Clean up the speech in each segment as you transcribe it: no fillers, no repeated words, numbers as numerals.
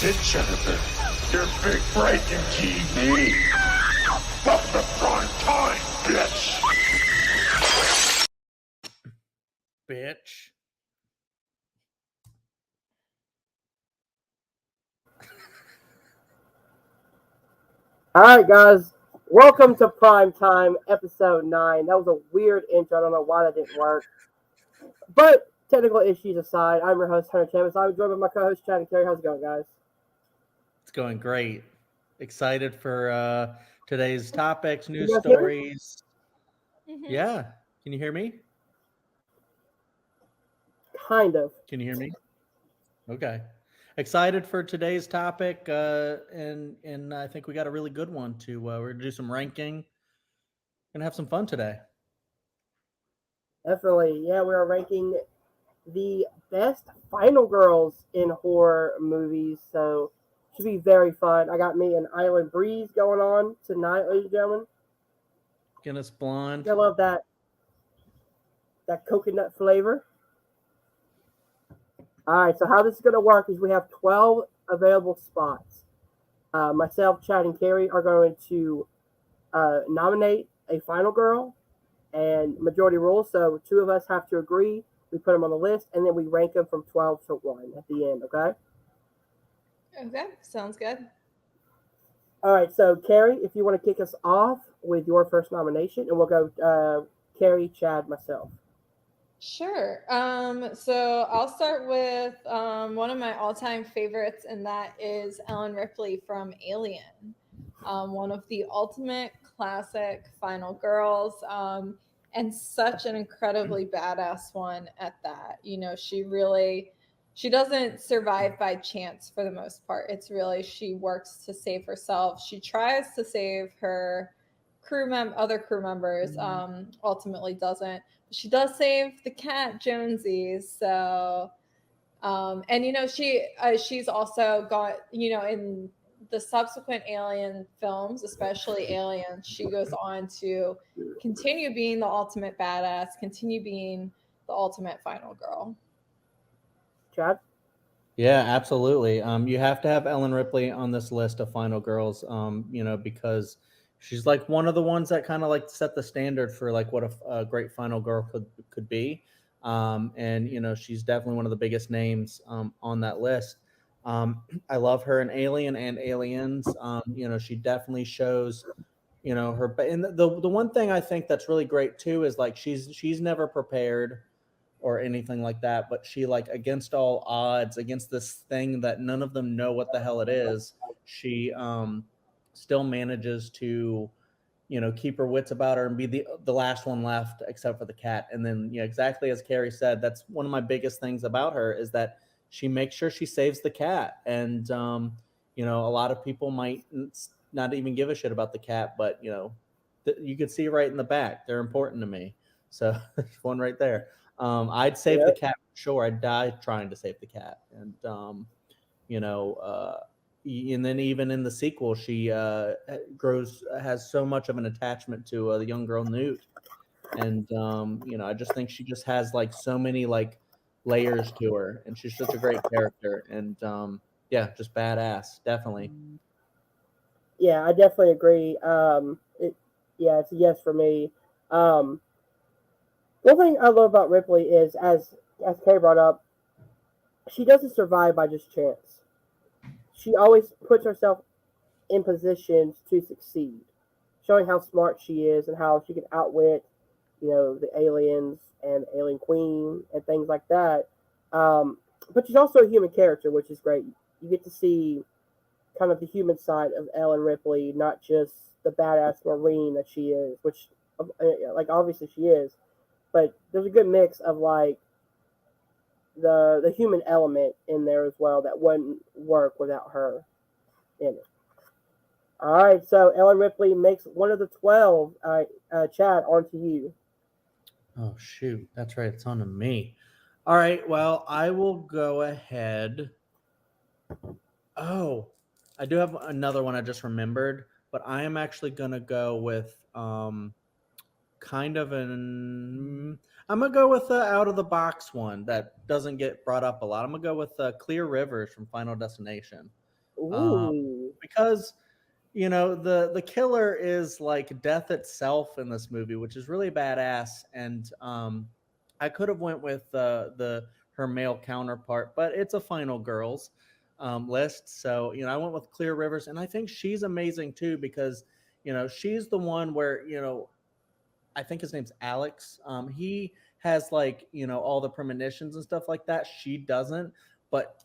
it, Jennifer. Your big break in TV. Welcome to prime time, bitch. Bitch. All right, guys. Welcome to Prime Time, Episode 9. That was a weird intro. I don't know why that didn't work. But technical issues aside, I'm your host, Hunter Chavis. I'm joined by my co-host, Chad and Carey. How's it going, guys? It's going great. Excited for today's topics, news guys hear me? stories. Yeah. Can you hear me? Kind of. Can you hear me? Okay. Excited for today's topic, and I think we got a really good one too. We're gonna do some ranking. Gonna have some fun today. Definitely. Yeah, we are ranking the best final girls in horror movies. So, should be very fun. I got me an Island Breeze going on tonight, ladies and gentlemen. Guinness Blonde. I love that coconut flavor. All right, so how this is going to work is we have 12 available spots. Myself, Chad, and Carrie are going to nominate a final girl and majority rules. So two of us have to agree. We put them on the list, and then we rank them from 12 to 1 at the end, okay? Okay, sounds good. All right, so Carrie, if you want to kick us off with your first nomination, and we'll go Carrie, Chad, myself. Sure. So I'll start with one of my all-time favorites, and that is Ellen Ripley from Alien. One of the ultimate classic final girls, and such an incredibly badass one at that. You know, she doesn't survive by chance for the most part. It's really she works to save herself. She tries to save her other crew members. Ultimately doesn't. She does save the cat Jonesy. So, and you know she's also got, you know, in the subsequent Alien films, especially Alien, she goes on to continue being the ultimate badass, continue being the ultimate final girl. Chad? Yeah, absolutely. You have to have Ellen Ripley on this list of final girls. You know, because she's like one of the ones that kind of like set the standard for like what a great final girl could be. And you know, she's definitely one of the biggest names on that list. I love her in Alien and Aliens. You know, she definitely shows, you know, her. And the one thing I think that's really great too is like she's never prepared or anything like that, but she, like, against all odds, against this thing that none of them know what the hell it is, she still manages to, you know, keep her wits about her and be the last one left except for the cat. And then, you know, exactly as Carrie said, that's one of my biggest things about her is that she makes sure she saves the cat. And you know, a lot of people might not even give a shit about the cat, but you know, you could see right in the back, they're important to me. So there's one right there. I'd save the cat for sure. I'd die trying to save the cat. And you know, and then even in the sequel, she has so much of an attachment to the young girl Newt. And you know, I just think she just has like so many like layers to her, and she's such a great character. And yeah, just badass, definitely. Yeah, I definitely agree. It's a yes for me. One thing I love about Ripley is, as Kay brought up, she doesn't survive by just chance. She always puts herself in positions to succeed, showing how smart she is and how she can outwit, you know, the aliens and the Alien Queen and things like that. But she's also a human character, which is great. You get to see kind of the human side of Ellen Ripley, not just the badass Marine that she is, which, like, obviously she is. But there's a good mix of like the human element in there as well that wouldn't work without her in it. All right, so Ellen Ripley makes one of the 12. Chad, on to you. Oh shoot, that's right. It's on to me. All right. Well, I will go ahead. Oh, I do have another one I just remembered, but I am actually gonna go with kind of an. I'm gonna go with the out of the box one that doesn't get brought up a lot. I'm gonna go with Clear Rivers from Final Destination. Ooh. because the killer is like death itself in this movie, which is really badass. And I could have went with the her male counterpart, but it's a final girls list, so I went with Clear Rivers, and I think she's amazing too because she's the one where I think his name's Alex. He has like all the premonitions and stuff like that. She doesn't, but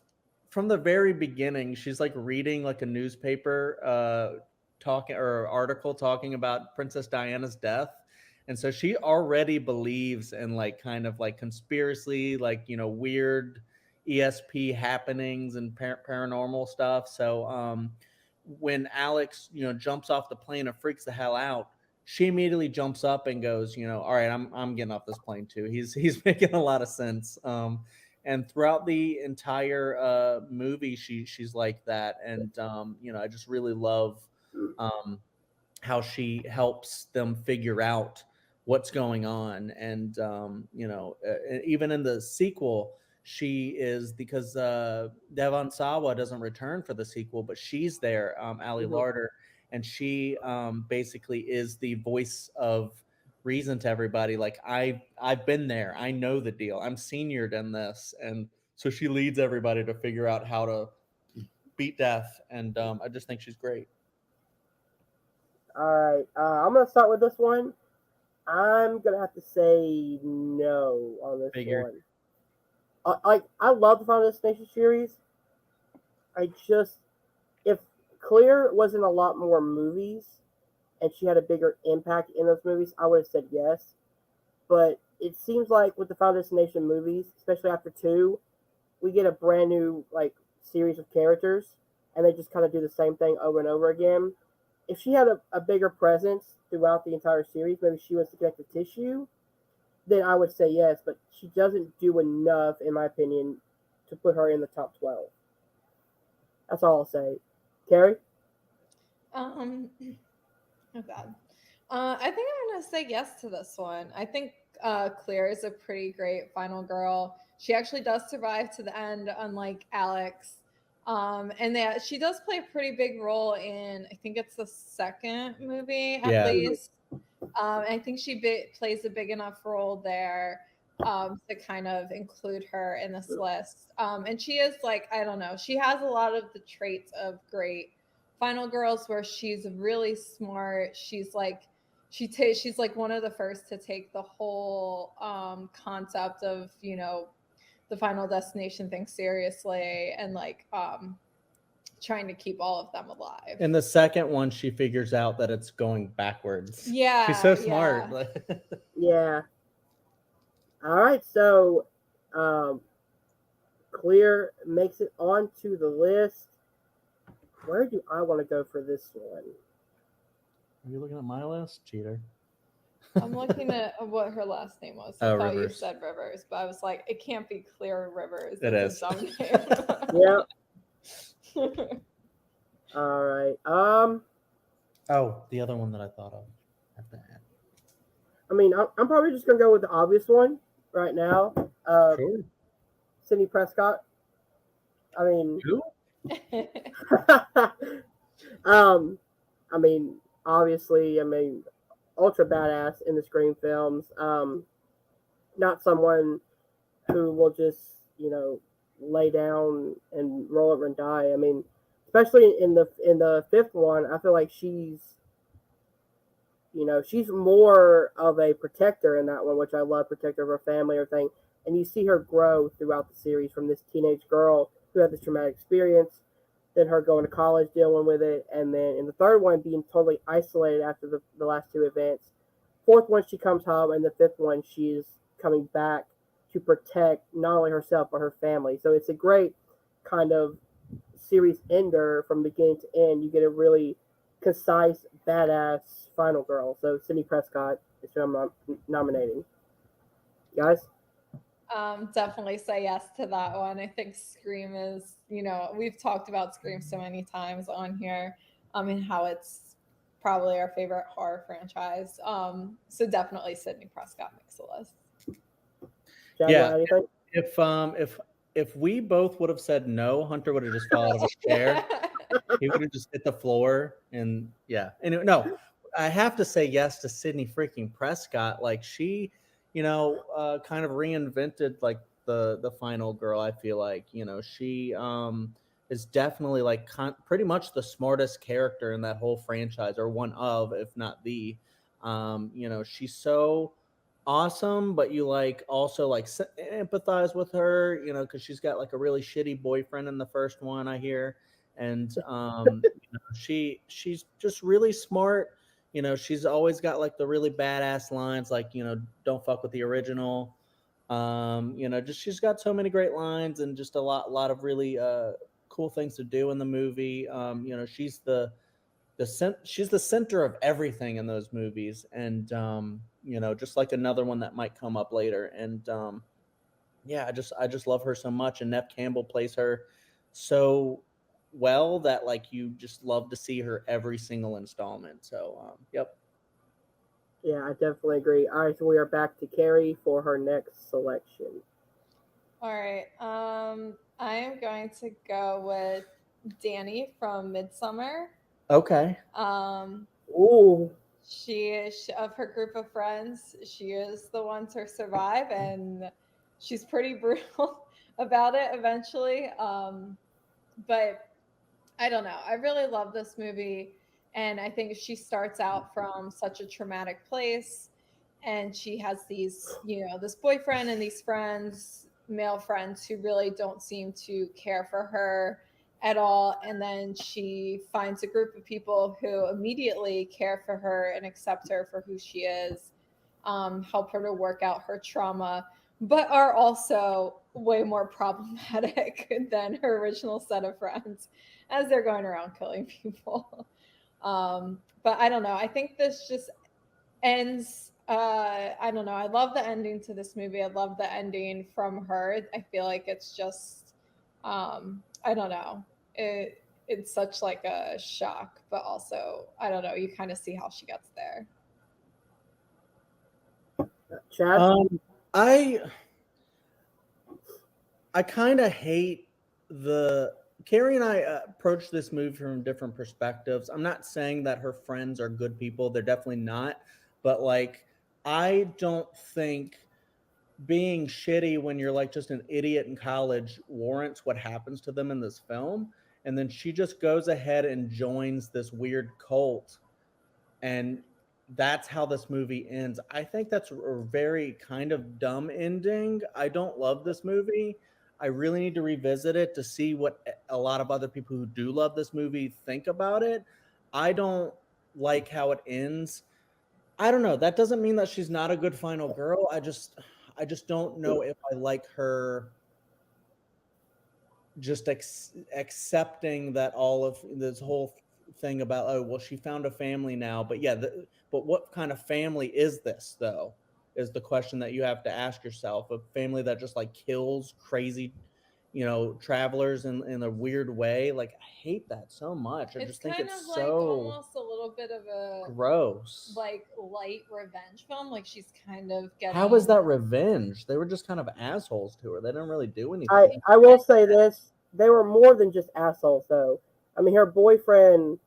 from the very beginning, she's like reading like a newspaper talking or article talking about Princess Diana's death. And so she already believes in like kind of like conspiracy, like weird ESP happenings and paranormal stuff. So when Alex jumps off the plane and freaks the hell out, she immediately jumps up and goes, all right, I'm getting off this plane too. He's making a lot of sense. And throughout the entire movie, she's like that. And I just really love how she helps them figure out what's going on. And even in the sequel, she is, because Devon Sawa doesn't return for the sequel, but she's there, Ali Larder, and she basically is the voice of reason to everybody. Like I've been there, I know the deal, I'm seniored in this. And so she leads everybody to figure out how to beat death. And I just think she's great. All right. I'm gonna start with this one. I'm gonna have to say no on this Figured. one. I love the Final Destination series. I just, if Clear was in a lot more movies and she had a bigger impact in those movies, I would have said yes. But it seems like with the Final Destination movies, especially after 2, we get a brand new like series of characters, and they just kind of do the same thing over and over again. If she had a bigger presence throughout the entire series, maybe she was the connective tissue, then I would say yes. But she doesn't do enough, in my opinion, to put her in the top 12. That's all I'll say. Carrie? Oh God. I think I'm gonna say yes to this one. I think Claire is a pretty great final girl. She actually does survive to the end, unlike Alex. And that she does play a pretty big role in, I think it's the second movie at least. I think she plays a big enough role there to kind of include her in this list. And she is like, I don't know, she has a lot of the traits of great final girls, where she's really smart. She's like, she's like one of the first to take the whole concept of the Final Destination thing seriously, and like trying to keep all of them alive. In the second one, she figures out that it's going backwards. Yeah, she's so smart. Yeah. All right, so Clear makes it onto the list. Where do I want to go for this one? Are you looking at my list, cheater? I'm looking at what her last name was. I thought Rivers. You said Rivers, but I was like, it can't be Clear Rivers. It is. A dumb name. Yeah. All right. Oh, the other one that I thought of. I mean, I'm probably just gonna go with the obvious one right now. Sure. Sidney Prescott. I mean, who? I mean, obviously, ultra badass in the Scream films. Not someone who will just, lay down and roll over and die. I mean, especially in the fifth one, I feel like she's more of a protector in that one, which I love, protector of her family, everything. And you see her grow throughout the series from this teenage girl who had this traumatic experience, then her going to college, dealing with it, and then in the third one being totally isolated after the last 2 events. Fourth one, she comes home, and the fifth one, she's coming back to protect not only herself but her family. So it's a great kind of series ender from beginning to end. You get a really concise, badass final girl. So Sidney Prescott is who I'm nominating. Guys? Definitely say yes to that one. I think Scream is, we've talked about Scream so many times on here, and how it's probably our favorite horror franchise. So definitely Sidney Prescott makes the list. Yeah. If we both would have said no, Hunter would have just fallen out of his chair. He would have just hit the floor, and yeah. Anyway, no, I have to say yes to Sydney freaking Prescott. Like she, kind of reinvented like the final girl. I feel like she is definitely like pretty much the smartest character in that whole franchise, or one of, if not the. She's so awesome, but you like also like empathize with her, because she's got like a really shitty boyfriend in the first one, I hear. And she's just really smart. She's always got like the really badass lines, like don't fuck with the original. Just she's got so many great lines, and just a lot of really cool things to do in the movie. She's she's the center of everything in those movies, and just like another one that might come up later. And yeah, I just love her so much, and Nev Campbell plays her so well that like you just love to see her every single installment. So yep. Yeah, I definitely agree. All right, so we are back to Carrie for her next selection. All right. I am going to go with Danny from Midsummer. Okay. Ooh, She is of her group of friends. She is the one to survive, and she's pretty brutal about it eventually. But I don't know. I really love this movie, and I think she starts out from such a traumatic place, and she has these, this boyfriend and these friends, male friends, who really don't seem to care for her at all. And then she finds a group of people who immediately care for her and accept her for who she is, help her to work out her trauma, but are also way more problematic than her original set of friends as they're going around killing people. But I don't know. I think this just ends. I don't know. I love the ending to this movie. I love the ending from her. I feel like it's just, I don't know. It's such like a shock, but also I don't know. You kind of see how she gets there. Chad. I kind of hate the Carrie and I approach this movie from different perspectives. I'm not saying that her friends are good people. They're definitely not. But like, I don't think being shitty when you're like just an idiot in college warrants what happens to them in this film. And then she just goes ahead and joins this weird cult, and that's how this movie ends. I think that's a very kind of dumb ending. I don't love this movie. I really need to revisit it to see what a lot of other people who do love this movie think about it. I don't like how it ends. I don't know. That doesn't mean that she's not a good final girl. I just don't know if I like her just accepting that all of this whole thing about, oh well, she found a family now. But yeah, but what kind of family is this though, is the question that you have to ask yourself. A family that just like kills crazy travelers in a weird way. Like, I hate that so much. I just think kind it's of like so almost a little bit of a gross. like light revenge film. Like she's kind of getting. How is that revenge? They were just kind of assholes to her. They didn't really do anything. I will say this: they were more than just assholes, though. I mean, her boyfriend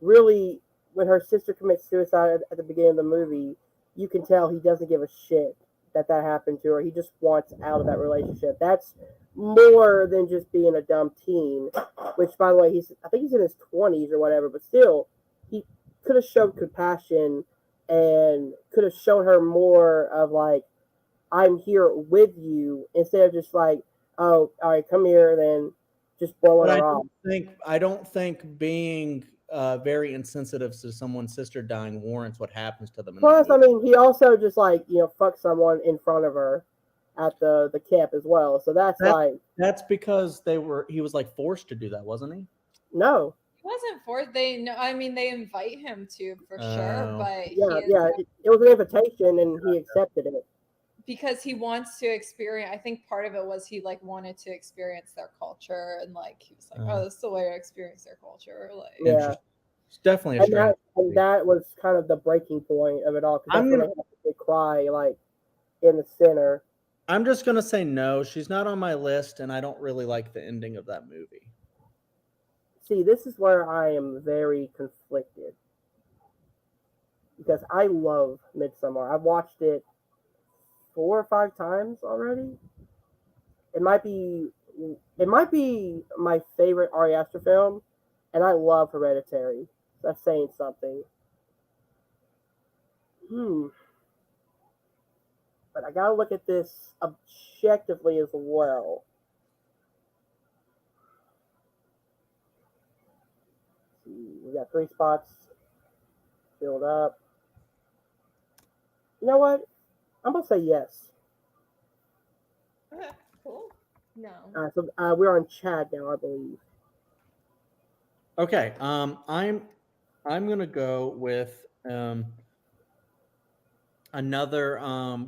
really, when her sister commits suicide at the beginning of the movie, you can tell he doesn't give a shit that happened to her. He just wants out of that relationship. That's more than just being a dumb teen. Which, by the way, I think he's in his 20s or whatever, but still, he could have showed compassion and could have shown her more of like, I'm here with you, instead of just like, oh, all right, come here, then just blowing But her off. I don't think being very insensitive to someone's sister dying warrants what happens to them in that Plus, I movie. mean, he also just like fucked someone in front of her at the camp as well. So That's because he was like forced to do that, wasn't he? No. He wasn't forced. They know. I mean, they invite him to for sure, Oh. but Yeah. It was an invitation, and he accepted it. Because he wants to experience. I think part of it was he like wanted to experience their culture, and like he was like, oh, this is the way to experience their culture. Like, Yeah. It's definitely a strange. And that was kind of the breaking point of it all, because that's when they had to cry like in the center. I'm just gonna say no. She's not on my list, and I don't really like the ending of that movie. See, this is where I am very conflicted because I love Midsummer. I've watched it 4 or 5 times already. It might be it might be my favorite Ari Aster film, and I love Hereditary. That's saying something. Hmm. But I gotta look at this objectively as well. We got 3 spots filled up. You know what? I'm gonna say yes. Okay, cool. No. So we're on Chad now, I believe. Okay. I'm gonna go with another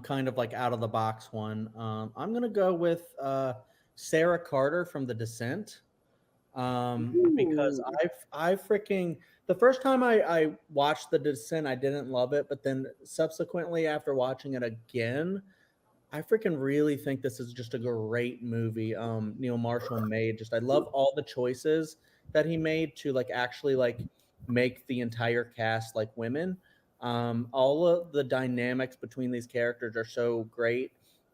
kind of like out of the box one. I'm gonna go with Sarah Carter from The Descent. Because Ooh. I freaking the first time I watched The Descent, I didn't love it, but then subsequently after watching it again, I freaking really think this is just a great movie. Neil Marshall made just I love all the choices that he made to like actually like make the entire cast like women. All of the dynamics between these characters are so great.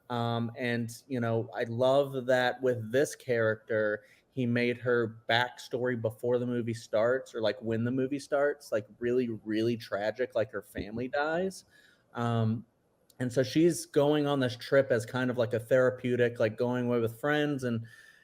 And I love that with this character, he made her backstory before the movie starts or like when the movie starts, like really, really tragic, like her family dies. Um, and so she's going on this trip as kind of like a therapeutic, like going away with friends and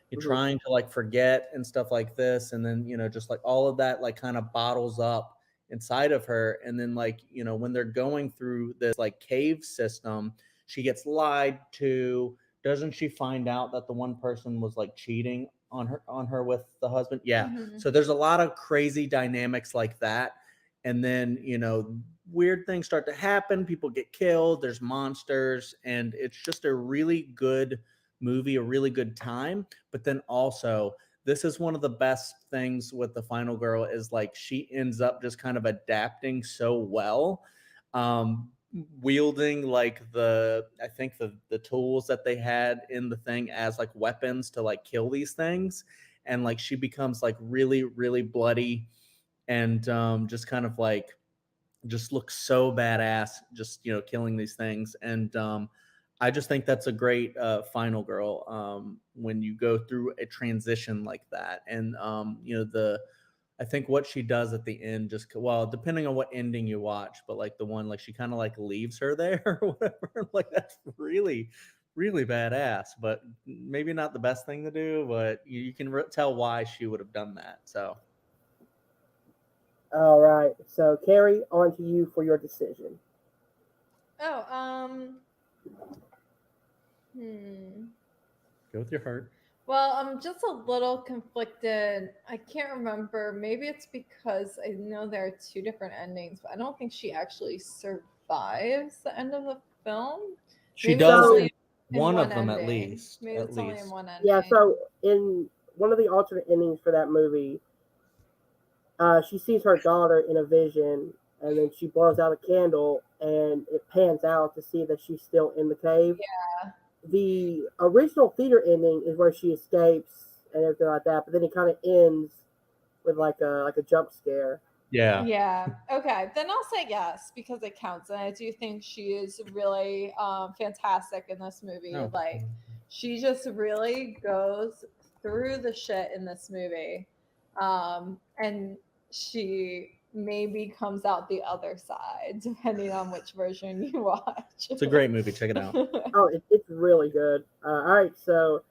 you're Mhm. trying to like forget and stuff like this. And then, just like all of that, like kind of bottles up inside of her. And then, like, when they're going through this like cave system, she gets lied to. Doesn't she find out that the one person was like cheating on her with the husband? Yeah. Mhm. So there's a lot of crazy dynamics like that. And then, weird things start to happen. People get killed. There's monsters. And it's just a really good movie, a really good time. But then also, this is one of the best things with the final girl is like she ends up just kind of adapting so well. Wielding like I think the tools that they had in the thing as like weapons to like kill these things. And like she becomes like really, really bloody and just kind of like just looks so badass just killing these things. And I just think that's a great final girl when you go through a transition like that. And the I think what she does at the end just well depending on what ending you watch, but like the one like she kind of like leaves her there or whatever, like that's really, really badass, but maybe not the best thing to do, but you can tell why she would have done that. So All right. So Carrie, on to you for your decision. Oh, hmm. go with your heart. Well, I'm just a little conflicted. I can't remember. Maybe it's because I know there are 2 different endings, but I don't think she actually survives the end of the film. She Maybe does it's So only in one one of them at ending. least. Maybe it's only in one yeah, ending. so in one of the alternate endings for that movie, she sees her daughter in a vision, and then she blows out a candle, and it pans out to see that she's still in the cave. Yeah. The original theater ending is where she escapes and everything like that, but then it kind of ends with like a jump scare. Yeah. Yeah. Okay. Then I'll say yes because it counts, and I do think she is really fantastic in this movie. Oh. Like, she just really goes through the shit in this movie, and she maybe comes out the other side depending on which version you watch. It's a great movie. Check it out. Oh, it's really good. All right, so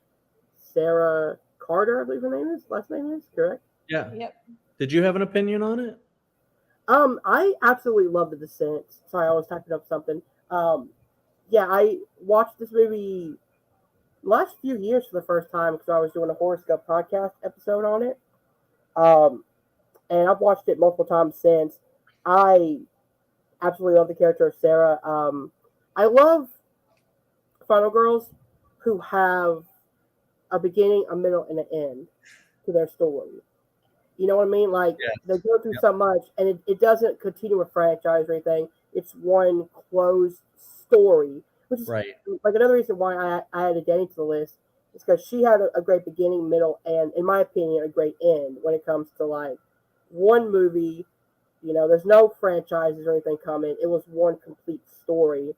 Sarah Carter, I believe her name is. Last name is correct. Yeah. Yep. Did you have an opinion on it? I absolutely love The Descent. Sorry, I was typing up something. Yeah, I watched this movie last few years for the first time because I was doing a horoscope podcast episode on it. Um, and I've watched it multiple times since. I absolutely love the character of Sarah. I love Final Girls who have a beginning, a middle, and an end to their story. You know what I mean? Like they Yes. go through Yep. so much, and it doesn't continue a franchise or anything. It's one closed story, which is Right. like another reason why I added Danny to the list. It's because she had a great beginning, middle, and, in my opinion, a great end when it comes to like one movie. You know, there's no franchises or anything coming. It was one complete story.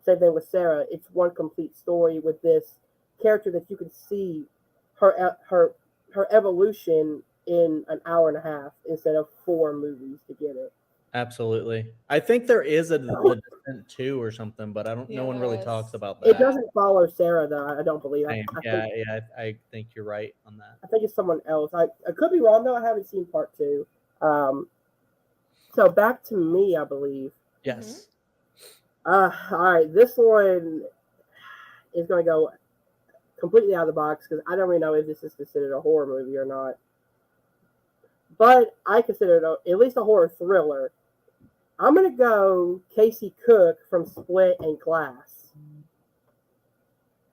Same thing with Sarah. It's one complete story with this character that you can see her evolution in an hour and a half instead of 4 movies to get it. Absolutely. I think there is a The Descent 2 or something, but I don't. No Yeah, one there really is. talks about It that. doesn't follow Sarah though. I don't believe. Same. I Yeah, think yeah. I think you're right on that. I think it's someone else. I could be wrong though. I haven't seen part 2. Um, so back to me, I believe. Yes. All right, this one is going to go completely out of the box because I don't really know if this is considered a horror movie or not. But I consider it at least a horror thriller. I'm going to go Casey Cook from Split and Glass.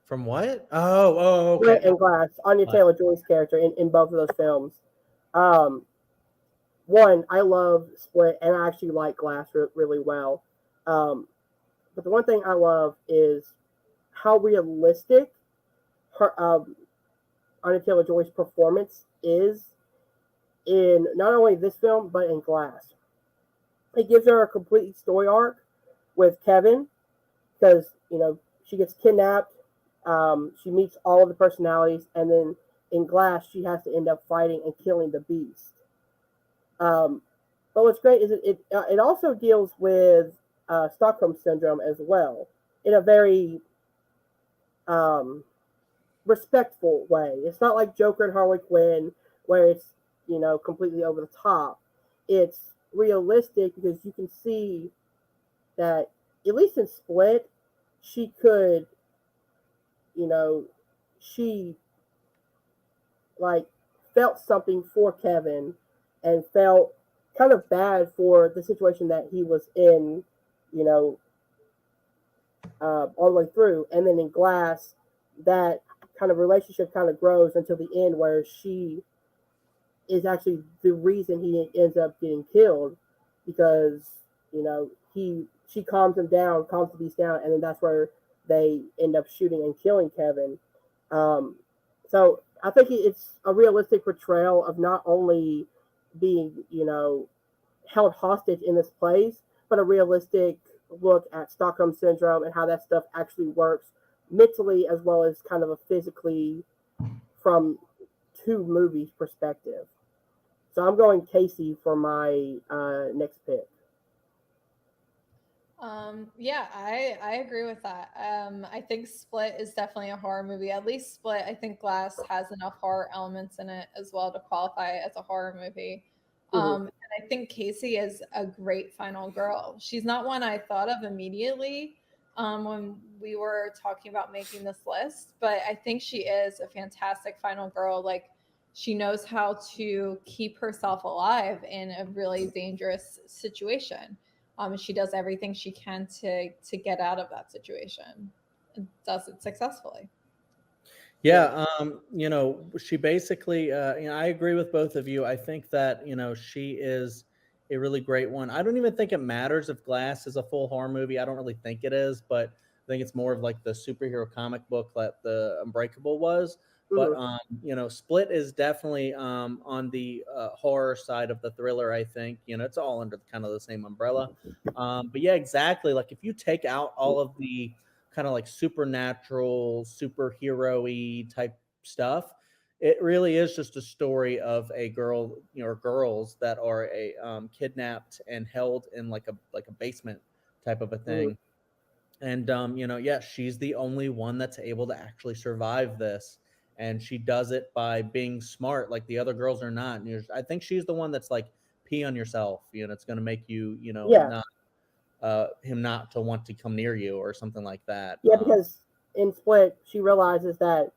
From what? Oh, okay. Split and Glass, Anya Taylor-Joy's character in both of those films. One, I love Split, and I actually like Glass really well. But the one thing I love is how realistic her Anya Taylor-Joy's performance is in not only this film but in Glass. It gives her a complete story arc with Kevin because she gets kidnapped. She meets all of the personalities, and then in Glass she has to end up fighting and killing the Beast. But what's great is it also deals with Stockholm syndrome as well in a very respectful way. It's not like Joker and Harley Quinn where it's completely over the top. It's realistic because you can see that at least in Split, she could, she like felt something for Kevin and felt kind of bad for the situation that he was in, all the way through. And then in Glass, that kind of relationship kind of grows until the end where she is actually the reason he ends up getting killed because, she calms the beast down, and then that's where they end up shooting and killing Kevin. So I think it's a realistic portrayal of not only being, held hostage in this place, but a realistic look at Stockholm syndrome and how that stuff actually works mentally as well as kind of a physically from 2 movies perspective. So I'm going Casey for my next pick. Yeah, I agree with that. I think Split is definitely a horror movie. At least Split. I think Glass has enough horror elements in it as well to qualify as a horror movie. And I think Casey is a great final girl. She's not one I thought of immediately when we were talking about making this list, but I think she is a fantastic final girl. Like, she knows how to keep herself alive in a really dangerous situation. She does everything she can to get out of that situation and does it successfully. Yeah, she basically, I agree with both of you. I think that, she is a really great one. I don't even think it matters if Glass is a full horror movie. I don't really think it is, but I think it's more of like the superhero comic book that the Unbreakable was. But, Split is definitely on the horror side of the thriller, I think. It's all under kind of the same umbrella. But yeah, exactly. Like if you take out all of the kind of like supernatural, superhero-y type stuff, it really is just a story of a girl, or girls that are a kidnapped and held in like a basement type of a thing. And yeah, she's the only one that's able to actually survive this, and she does it by being smart, like the other girls are not. And I think she's the one that's like, pee on yourself. It's going to make you, Yeah. not him not to want to come near you or something like that. Yeah, because in Split, she realizes that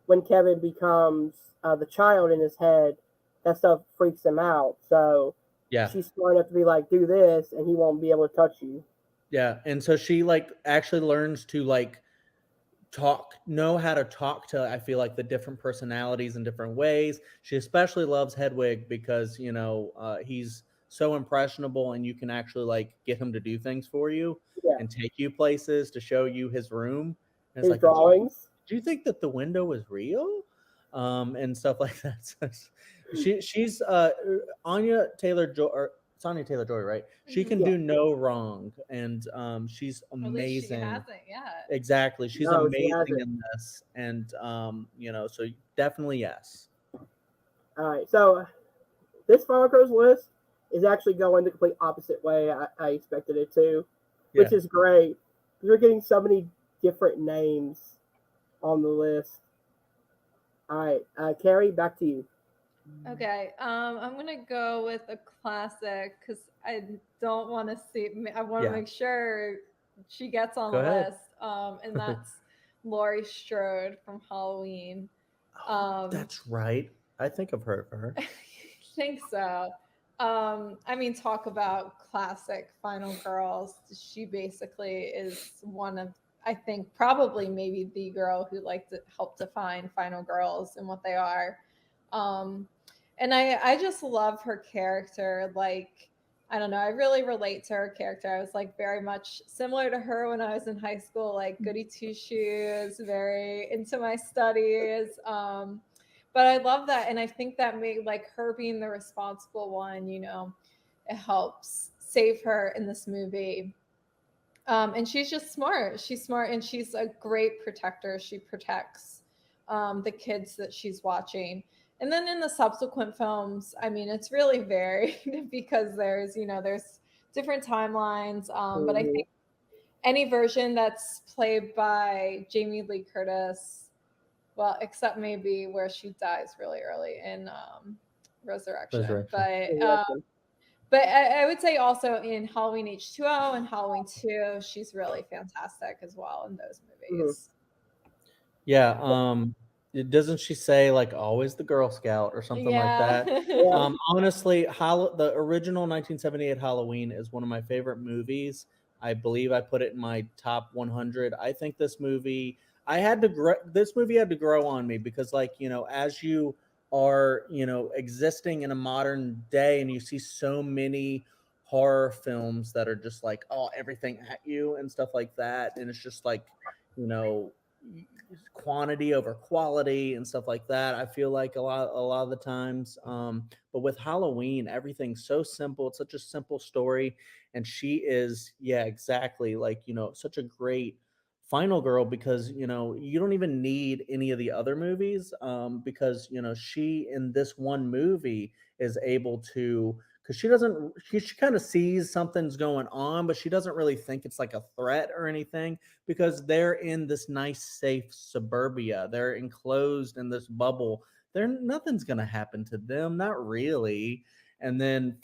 when Kevin becomes the child in his head, that stuff freaks him out. So Yeah, she's smart enough to be like, do this, and he won't be able to touch you. yeah, and so she like actually learns to like know how to talk to, I feel like, the different personalities in different ways. She especially loves Hedwig because he's so impressionable, and you can actually like get him to do things for you Yeah. and take you places to show you his room. And it's His like, drawings. do you think that the window is real? And stuff like that. So she's Anya Taylor Joy, or it's Anya Taylor Joy, right? She can Mhm. Yeah. do no wrong, and she's Or at least she amazing. hasn't yet. Exactly, she's No, she amazing hasn't. in this, and so definitely yes. All right, so this Final Girls list is actually going the complete opposite way I expected it to, Yeah, which is great. We're getting so many different names on the list. All right, Carrie, back to you. Okay, I'm gonna go with a classic because I don't want to see. I want to yeah. make sure she gets on Go the ahead. list, and that's Laurie Strode from Halloween. Um, That's right. I think I've heard of her. I think so. I mean, talk about classic Final Girls. She basically is one of, I think, probably maybe the girl who like to help define Final Girls and what they are. Um, and I just love her character. Like, I don't know, I really relate to her character. I was like very much similar to her when I was in high school, like goody two shoes, very into my studies. But I love that, and I think that made like her being the responsible one, it helps save her in this movie. And she's just smart. She's smart, and she's a great protector. She protects the kids that she's watching. And then in the subsequent films, I mean, it's really varied because there's different timelines. But I Mhm. think any version that's played by Jamie Lee Curtis, well, except maybe where she dies really early in Resurrection. Resurrection. But I would say also in Halloween H2O and Halloween 2, she's really fantastic as well in those Mhm. movies. Yeah. Doesn't she say like always the Girl Scout or something like Yeah. that? Yeah. Honestly, the original 1978 Halloween is one of my favorite movies. I believe I put it in my top 100. I think this movie, this movie had to grow on me because, like, as you are, existing in a modern day and you see so many horror films that are just like, oh, everything at you and stuff like that. And it's just like, you know, quantity over quality and stuff like that. I feel like a lot of the times. But with Halloween, everything's so simple. It's such a simple story, and she is, yeah, exactly, like, such a great final girl because you don't even need any of the other movies, because she in this one movie is able to, because she kind of sees something's going on, but she doesn't really think it's like a threat or anything because they're in this nice, safe suburbia. They're enclosed in this bubble. Nothing's gonna happen to them, not really. And then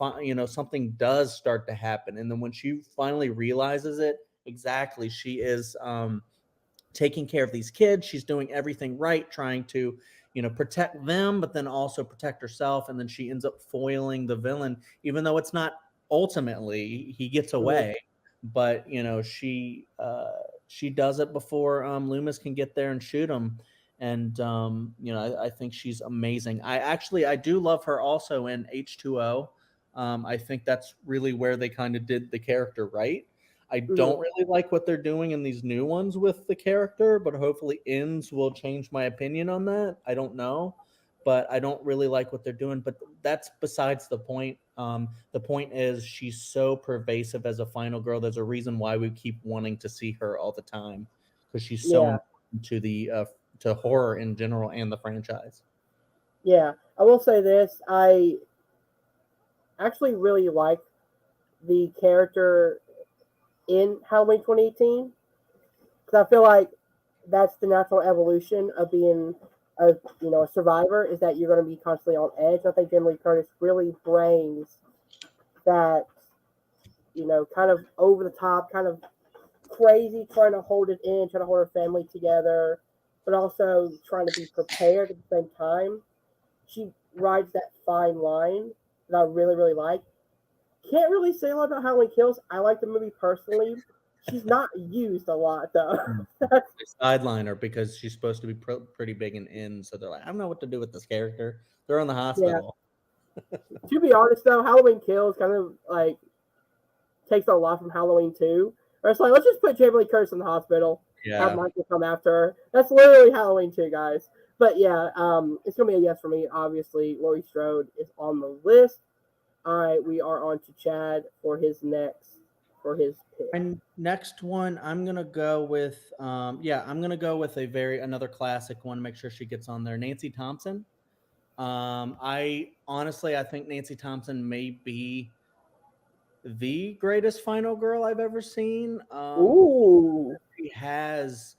something does start to happen, and then when she finally realizes it, exactly, she is taking care of these kids. She's doing everything right, trying to, protect them, but then also protect herself. And then she ends up foiling the villain, even though it's not ultimately he gets Mhm. away. But she does it before Loomis can get there and shoot him. And I think she's amazing. I do love her also in H2O. I think that's really where they kind of did the character right. I don't Mhm. really like what they're doing in these new ones with the character, but hopefully ends will change my opinion on that. I don't know, but I don't really like what they're doing. But that's besides the point. The point is she's so pervasive as a final girl. There's a reason why we keep wanting to see her all the time because she's so Yeah. important to the to horror in general and the franchise. Yeah. I will say this. I actually really like the character in Halloween 2018 because I feel like that's the natural evolution of being a survivor is that you're going to be constantly on edge. I think Jamie Lee Curtis really brings that kind of over the top, kind of crazy, trying to hold it in, trying to hold her family together, but also trying to be prepared at the same time. She rides that fine line that I really, really like. Can't really say a lot about Halloween Kills. I like the movie personally. She's not used a lot though. Mm. They sideline her because she's supposed to be pretty big and in, so they're like, I don't know what to do with this character. They're in the Yeah. hospital. To be honest though, Halloween Kills kind of like takes a lot from Halloween 2. Or it's like let's just put Jamie Lee Curtis in the hospital. have Yeah. Michael come after her. That's literally Halloween 2, guys. But yeah, it's gonna be a yes for me. Obviously, Laurie Strode is on the list. All right, we are on to Chad for his pick. And next one, I'm gonna go with I'm gonna go with another classic one. Make sure she gets on there. Nancy Thompson. I think Nancy Thompson may be the greatest final girl I've ever seen. Ooh, She has.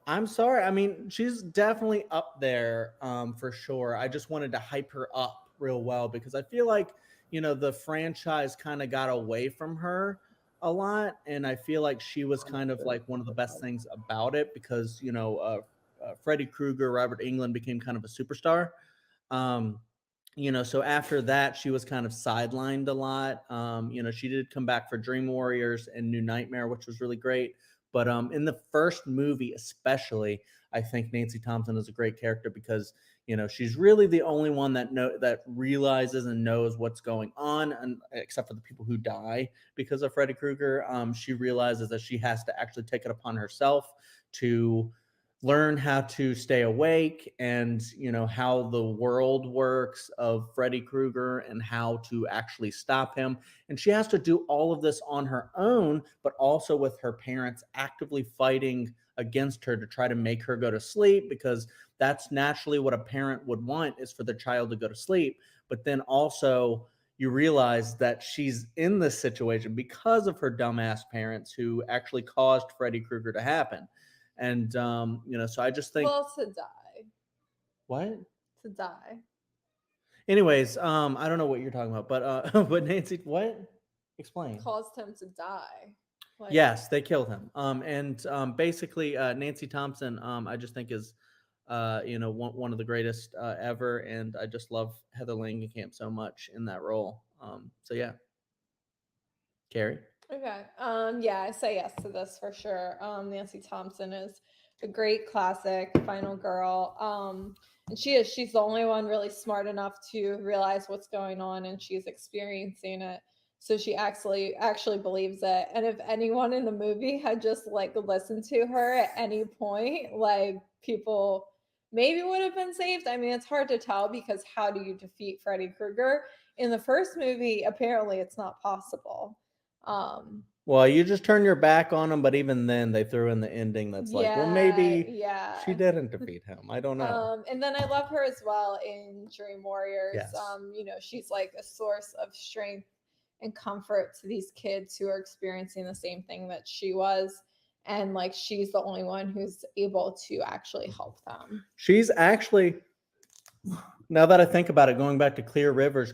I'm sorry. I mean, she's definitely up there for sure. I just wanted to hype her up real well because I feel like, the franchise kind of got away from her a lot. And I feel like she was kind of like one of the best things about it because, Freddy Krueger, Robert Englund became kind of a superstar. Um, so after that, she was kind of sidelined a lot. She did come back for Dream Warriors and New Nightmare, which was really great. But in the first movie, especially, I think Nancy Thompson is a great character because she's really the only one that realizes and knows what's going on, and except for the people who die because of Freddy Krueger, she realizes that she has to actually take it upon herself to learn how to stay awake and how the world works of Freddy Krueger and how to actually stop him, and she has to do all of this on her own but also with her parents actively fighting against her to try to make her go to sleep because that's naturally what a parent would want, is for the child to go to sleep. But then also you realize that she's in this situation because of her dumbass parents who actually caused Freddy Krueger to happen. And so I just think Well, to die. what? To die. Anyways, I don't know what you're talking about, but but Nancy, what? Explain. Caused him to die. Like, Yes, they killed him. And basically, Nancy Thompson, I just think is, one of the greatest ever, and I just love Heather Langenkamp so much in that role. So yeah, Carrie. okay. Yeah, I say yes to this for sure. Nancy Thompson is a great classic final girl. And she's the only one really smart enough to realize what's going on, and she's experiencing it. So she actually believes it. And if anyone in the movie had just like listened to her at any point, like people maybe would have been saved. I mean, it's hard to tell because how do you defeat Freddy Krueger? In the first movie, apparently it's not possible. Well, you just turn your back on him, but even then, they threw in the ending that's like, well, maybe she yeah. didn't defeat him. I don't know. And then I love her as well in Dream Warriors. Yes. She's like a source of strength and comfort to these kids who are experiencing the same thing that she was. And like she's the only one who's able to actually help them. She's actually, now that I think about it, going back to Clear Rivers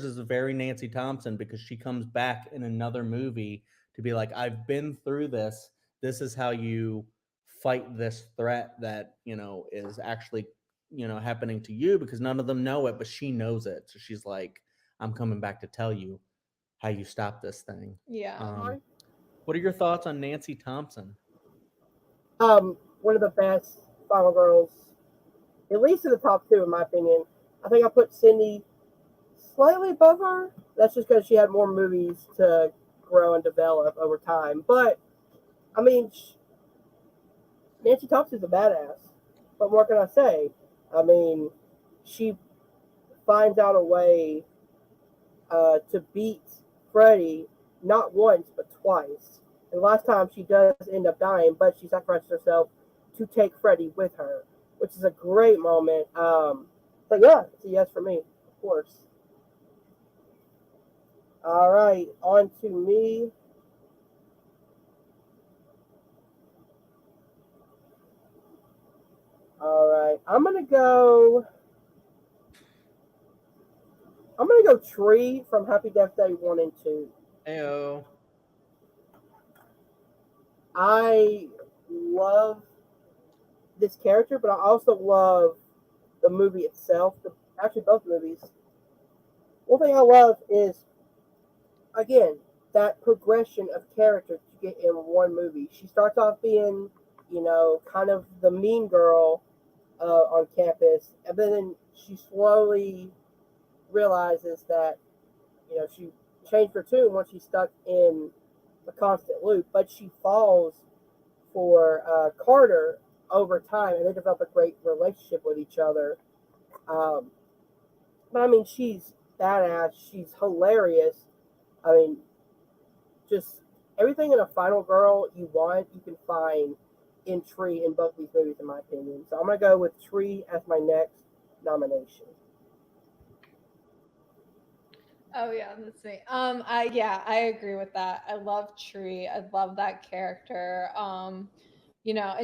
is a very Nancy Thompson because she comes back in another movie to be like, I've been through this. This is how you fight this threat that, is actually, happening to you, because none of them know it, but she knows it. So she's like, I'm coming back to tell you how you stop this thing. Yeah. What are your thoughts on Nancy Thompson? One of the best final girls, at least in the top two, in my opinion. I think I put Cindy slightly above her. That's just because she had more movies to grow and develop over time. But I mean, Nancy Thompson's a badass. What more can I say? I mean, she finds out a way to beat Freddy not once but twice. And last time she does end up dying, but she sacrifices herself to take Freddy with her, which is a great moment. But yeah, it's a yes for me, of course. All right, on to me. All right, I'm gonna go Tree from Happy Death Day 1 and 2. Heyo. I love this character, but I also love the movie itself. Actually, both movies. One thing I love is, again, that progression of character you get in one movie. She starts off being, kind of the mean girl on campus, and then she slowly realizes that, she changed her tune once she's stuck in a constant loop, but she falls for Carter over time, and they develop a great relationship with each other. Um, but I mean, she's badass. She's hilarious. I mean, just everything in a final girl you want, you can find in Tree in both these movies, in my opinion. So I'm gonna go with Tree as my next nomination. Oh yeah, that's me. I agree with that. I love Tree. I love that character. And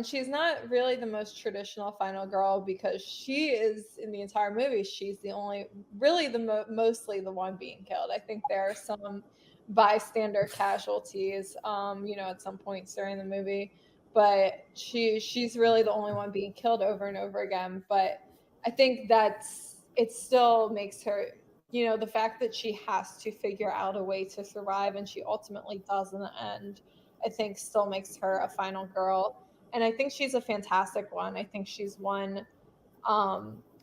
she's not really the most traditional final girl because she is in the entire movie. She's the only, really mostly the one being killed. I think there are some bystander casualties, at some points during the movie, but she's really the only one being killed over and over again. But I think it still makes her, the fact that she has to figure out a way to survive, and she ultimately does in the end, I think still makes her a final girl. And I think she's a fantastic one. I think she's one,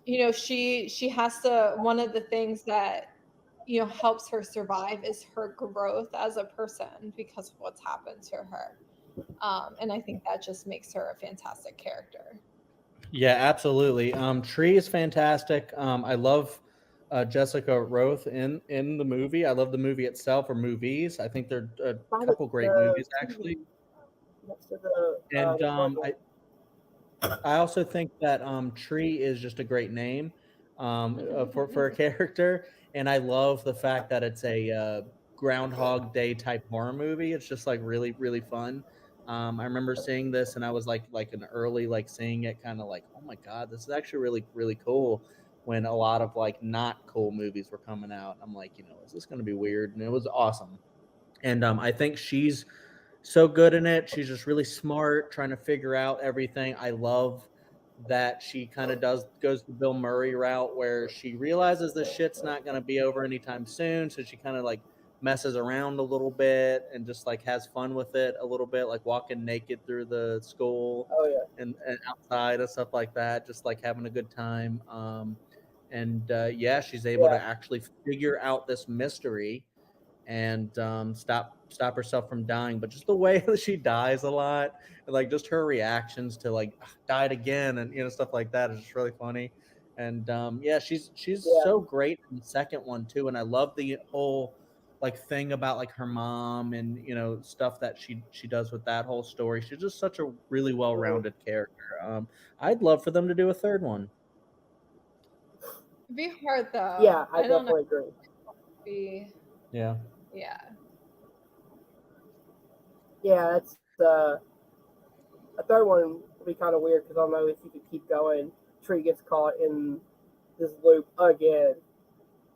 she has to, one of the things that, helps her survive is her growth as a person because of what's happened to her. And I think that just makes her a fantastic character. Yeah, absolutely. Tree is fantastic. I love Jessica Roth in the movie. I love the movie itself, or movies. I think they're a By couple great the movies actually. TV next to the And Marvel. I also think that Tree is just a great name for a character, and I love the fact that it's a Groundhog Day type horror movie. It's just like really really fun. I remember seeing this, and I was like an early like seeing it, kind of like, oh my god, this is actually really really cool. When a lot of like not cool movies were coming out, I'm like, is this going to be weird? And it was awesome. And I think she's so good in it. She's just really smart, trying to figure out everything. I love that she kind of goes the Bill Murray route, where she realizes this shit's not going to be over anytime soon, so she kind of like messes around a little bit and just like has fun with it a little bit, like walking naked through the school Oh yeah, and outside and stuff like that, just like having a good time. And yeah, she's able to yeah, actually figure out this mystery and stop herself from dying. But just the way that she dies a lot, and like just her reactions to like, "Ah, died again," and stuff like that is just really funny. And yeah, she's yeah, so great in the second one too. And I love the whole like thing about like her mom and stuff that she does with that whole story. She's just such a really well mhm, rounded character. I'd love for them to do a third one. It'd be hard yeah. though. I I don't know. definitely agree. Be Yeah. Yeah. Yeah, that's a third one would be kind of weird because I don't know if you could keep going. Tree gets caught in this loop again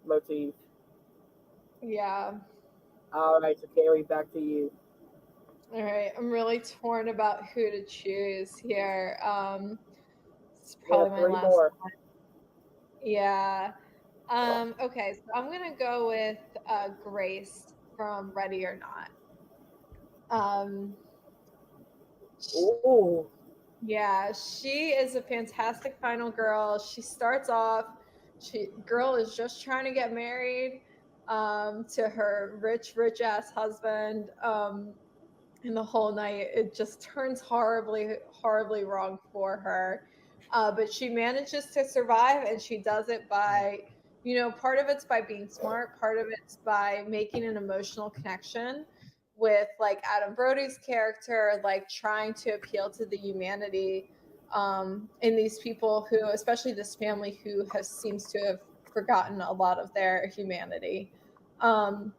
motif. Yeah. All right, so Carrie, back to you. All right. I'm really torn about who to choose here. It's We have probably my three last more. one. Yeah. Okay, so I'm gonna go with Grace from Ready or Not. Um, Ooh, yeah, she is a fantastic final girl. She starts off, girl is just trying to get married to her rich ass husband. And the whole night it just turns horribly wrong for her, but she manages to survive, and she does it by, part of it's by being smart, part of it's by making an emotional connection with like Adam Brody's character, like trying to appeal to the humanity in these people who, especially this family who has seems to have forgotten a lot of their humanity. Um,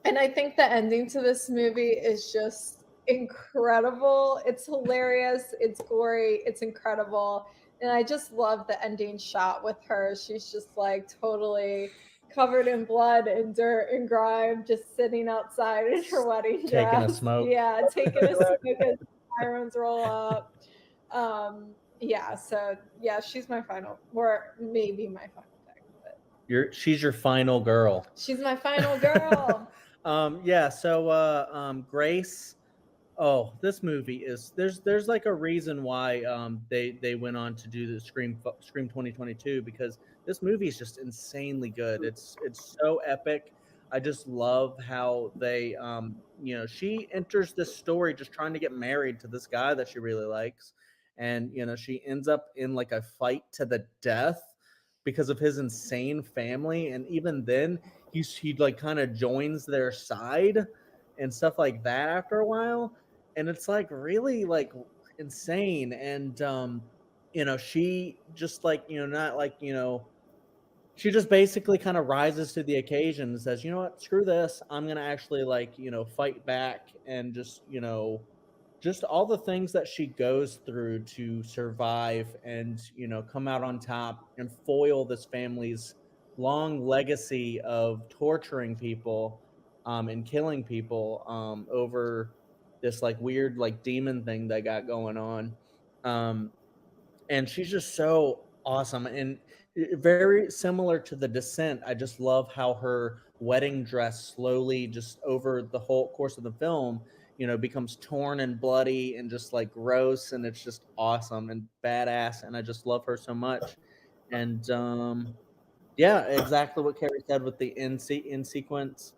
and I think the ending to this movie is just incredible. It's hilarious. It's gory. It's incredible. And I just love the ending shot with her. She's just like totally covered in blood and dirt and grime, just sitting outside in her wedding Taking a dress. smoke. Yeah, taking a correct. smoke as sirens roll up. Yeah, so yeah, she's my final, or maybe my final pick, but She's your final girl. she's my final girl. Yeah, so Grace. Oh, this movie is there's like a reason why they went on to do the Scream 2022, because this movie is just insanely good. It's so epic. I just love how they, she enters this story just trying to get married to this guy that she really likes, and she ends up in like a fight to the death because of his insane family, and even then he like kind of joins their side and stuff like that after a while, and it's like really like insane, and she just like not like she just basically kind of rises to the occasion and says, you know what, screw this. I'm going to actually like, fight back and just, just all the things that she goes through to survive and, come out on top and foil this family's long legacy of torturing people and killing people over this like weird like demon thing they got going on. Um, and she's just so awesome and very similar to the Descent. I just love how her wedding dress slowly just over the whole course of the film becomes torn and bloody and just like gross, and it's just awesome and badass, and I just love her so much. And yeah, exactly what Carrie said with the in sequence,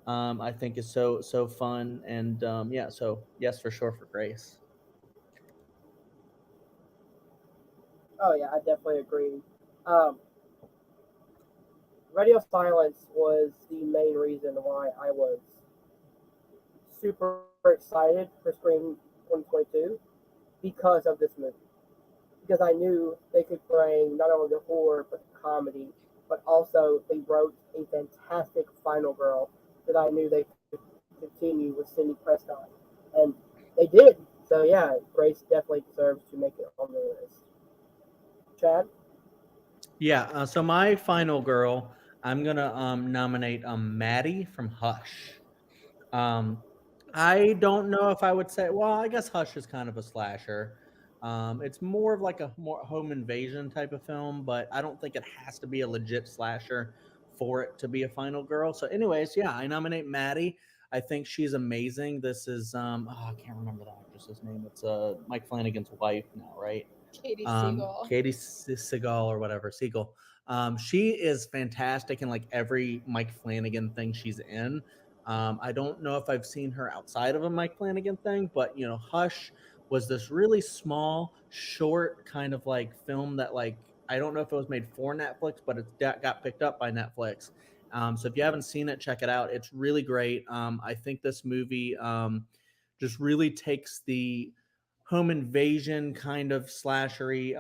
I think is so fun. And yeah, so yes, for sure, for Grace. Oh yeah, I definitely agree. Um, Radio Silence was the main reason why I was super excited for Scream 2022 because of this movie. Because I knew they could bring not only the horror but the comedy, but also they wrote a fantastic final girl that I knew they could continue with Cindy Prescott, and they did. So yeah, Grace definitely deserves to make it on the list. Chad. Yeah, so my final girl, I'm gonna nominate Maddie from Hush. Um, I don't know if I would say. Well, I guess Hush is kind of a slasher. It's more of like a more home invasion type of film, but I don't think it has to be a legit slasher for it to be a final girl. So, anyways, yeah, I nominate Maddie. I think she's amazing. This is I can't remember the actress's name. It's Mike Flanagan's wife now, right? Katie Siegel. Katie Seagal or whatever, Siegel. She is fantastic in like every Mike Flanagan thing she's in. I don't know if I've seen her outside of a Mike Flanagan thing, but Hush was this really small, short kind of like film that like I don't know if it was made for Netflix, but it got picked up by Netflix. So if you haven't seen it, check it out. It's really great. I think this movie just really takes the home invasion kind of slashery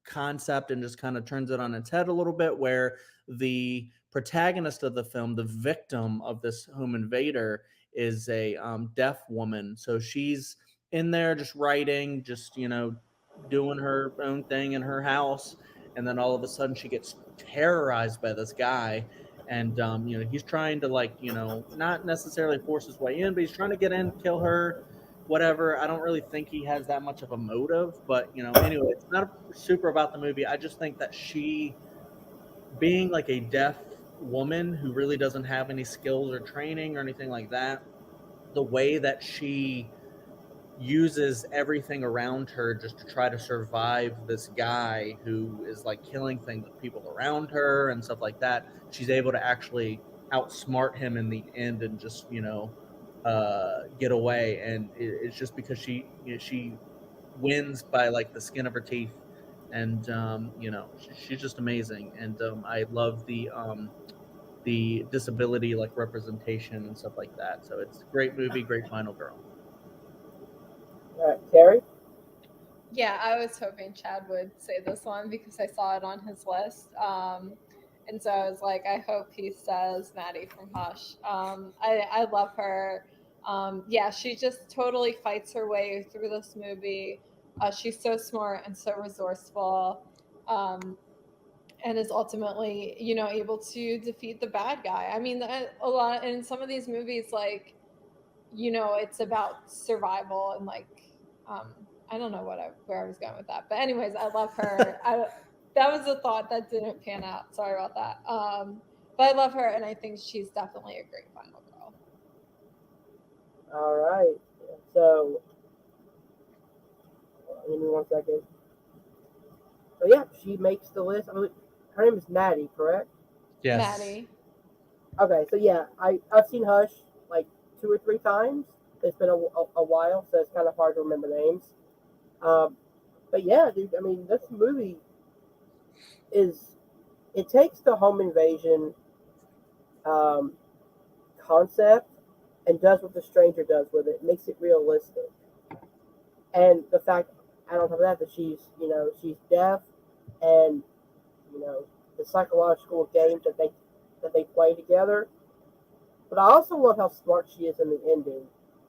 concept and just kind of turns it on its head a little bit, where the protagonist of the film, the victim of this home invader, is a deaf woman. So she's in there just writing, just doing her own thing in her house, and then all of a sudden she gets terrorized by this guy. And he's trying to like not necessarily force his way in, but he's trying to get in, kill her, whatever. I don't really think he has that much of a motive, but anyway, it's not super about the movie. I just think that she, being like a deaf woman who really doesn't have any skills or training or anything like that, the way that she uses everything around her just to try to survive this guy who is like killing things, people around her and stuff like that, she's able to actually outsmart him in the end and just get away. And it's just because she wins by like the skin of her teeth. And she's just amazing. And I love the disability like representation and stuff like that. So it's a great movie, great final girl. All right, Terry. Yeah, I was hoping Chad would say this one because I saw it on his list. And so I was like, I hope he says Maddie from Hush. I love her. Yeah, she just totally fights her way through this movie. She's so smart and so resourceful, and is ultimately, able to defeat the bad guy. I mean, a lot in some of these movies, like, it's about survival and like, I don't know where I was going with that, but anyways, I love her. That was a thought that didn't pan out. Sorry about that. But I love her, and I think she's definitely a great final girl. All right. So, give me 1 second. So yeah, she makes the list. I mean, her name is Maddie, correct? Yes. Maddie. Okay, so yeah, I've seen Hush like 2 or 3 times. It's been a while, so it's kind of hard to remember names. Um, but yeah, dude, I mean, this movie is it takes the home invasion um, concept and does what The Stranger does with it. Makes it realistic, and the fact, and on top of that, that she's deaf, and the psychological games that they play together. But I also love how smart she is in the ending,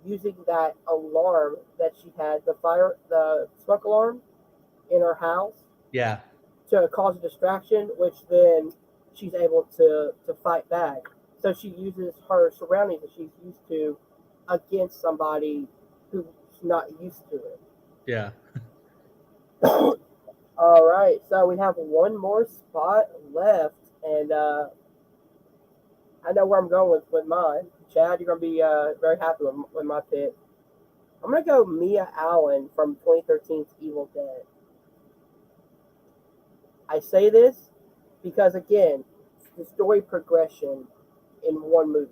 using that alarm that she had, the smoke alarm in her house, Yeah. to cause a distraction, which then she's able to fight back. So she uses her surroundings that she's used to against somebody who's not used to it. Yeah. All right, so we have one more spot left, and I know where I'm going with mine. Chad, you're gonna be very happy with my pick. I'm gonna go Mia Allen from 2013's Evil Dead. I say this because again, the story progression in one movie.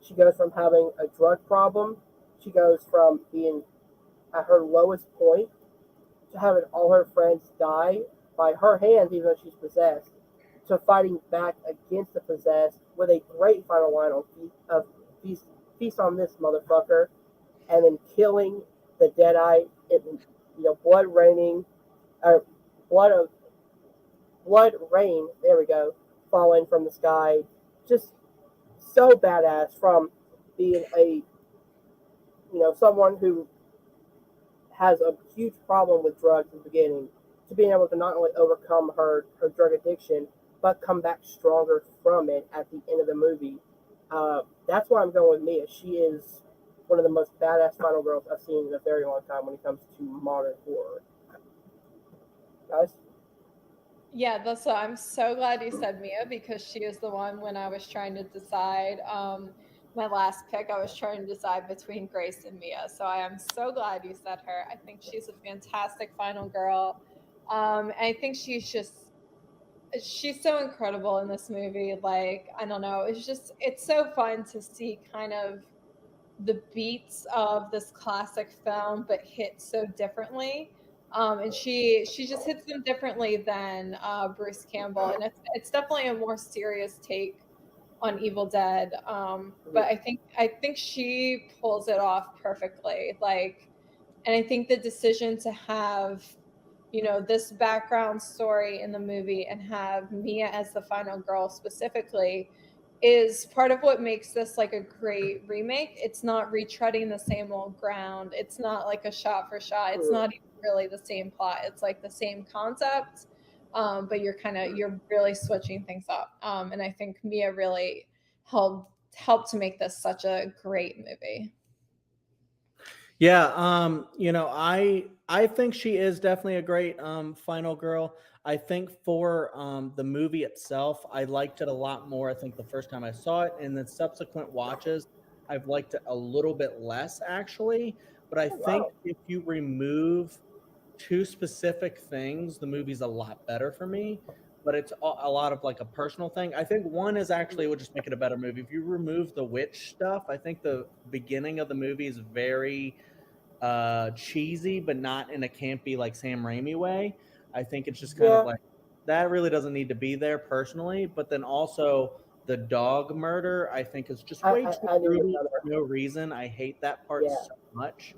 She goes from having a drug problem, she goes from being at her lowest point to having all her friends die by her hands, even though she's possessed, to fighting back against the possessed with a great final line of feast on this motherfucker, and then killing the Deadeye, blood raining, or blood of blood rain. There we go, falling from the sky. Just so badass from being someone who has a huge problem with drugs in the beginning to being able to not only overcome her drug addiction but come back stronger from it at the end of the movie. That's why I'm going with Mia. She is one of the most badass final girls I've seen in a very long time when it comes to modern horror. Guys? Yeah, that's what I'm so glad you said Mia because she is the one when I was trying to decide my last pick, I was trying to decide between Grace and Mia. So I am so glad you said her. I think she's a fantastic final girl. I think she's so incredible in this movie. Like, I don't know, it's so fun to see kind of the beats of this classic film, but hit so differently. And she just hits them differently than Bruce Campbell, and it's definitely a more serious take on Evil Dead. But I think she pulls it off perfectly. Like, and I think the decision to have this background story in the movie and have Mia as the final girl specifically is part of what makes this like a great remake. It's not retreading the same old ground. It's not like a shot for shot. It's not even really the same plot. It's like the same concept, but you're really switching things up. And I think Mia really helped to make this such a great movie. Yeah, I think she is definitely a great final girl. I think for the movie itself, I liked it a lot more. I think the first time I saw it, and then subsequent watches, I've liked it a little bit less actually. But I Oh, think wow. if you remove two specific things, the movie's a lot better for me. But it's a lot of like a personal thing. I think one is actually would just make it a better movie. If you remove the witch stuff, I think the beginning of the movie is very cheesy, but not in a campy like Sam Raimi way. I think it's just kind of Yeah, like that really doesn't need to be there personally. But then also the dog murder, I think is just I, way I, too I need brutal another. for no reason. I hate that part Yeah. so much.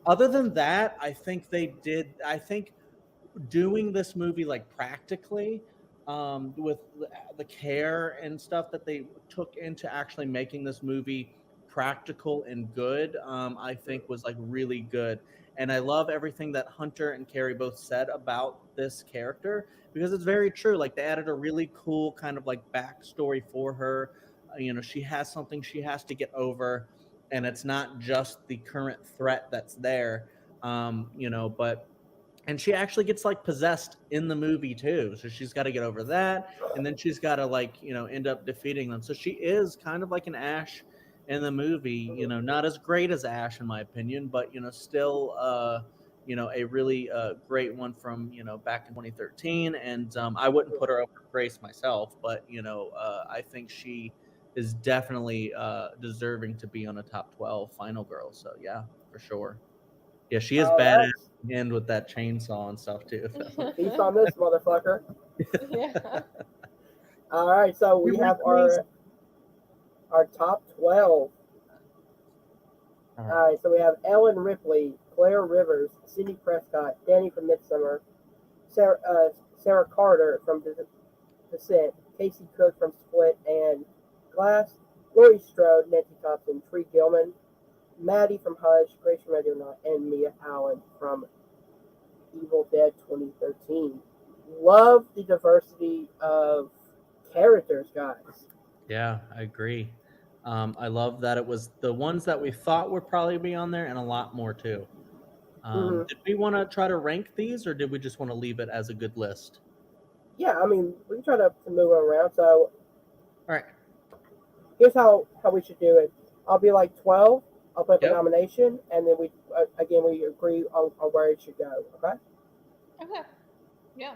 Other than that, I think they did. I think doing this movie like practically with the care and stuff that they took into actually making this movie practical and good, I think was like really good. And I love everything that Hunter and Carrie both said about this character because it's very true. Like they added a really cool kind of like backstory for her. She has something she has to get over, and it's not just the current threat that's there. But and she actually gets like possessed in the movie too, so she's got to get over that, and then she's got to like end up defeating them. So she is kind of like an Ash in the movie, not as great as Ash in my opinion, but still a really great one from back in 2013. And I wouldn't put her over Grace myself, but I think she is definitely deserving to be on a top 12 final girl. So yeah, for sure. Yeah, she is All badass right. at the end with that chainsaw and stuff too. Peace on this motherfucker. Yeah. All right, so we have our top 12. All All right. right, so we have Ellen Ripley, Claire Rivers, Sidney Prescott, Danny from Midsummer, Sarah Carter from Descent, Casey Cook from Split and Glass, Laurie Strode, Nancy Thompson, Tree Gilman, Maddie from Hush, Grace from Ready or Not, and Mia Allen from Evil Dead 2013. Love the diversity of characters, guys. Yeah, I agree. I love that it was the ones that we thought would probably be on there and a lot more too. Mhm. Did we want to try to rank these or did we just want to leave it as a good list? Yeah, I mean, we can try to move it around. So All right. here's how we should do it. I'll be like 12. I'll put up a Yep. nomination, and then we agree on where it should go. Okay. Okay. Yeah.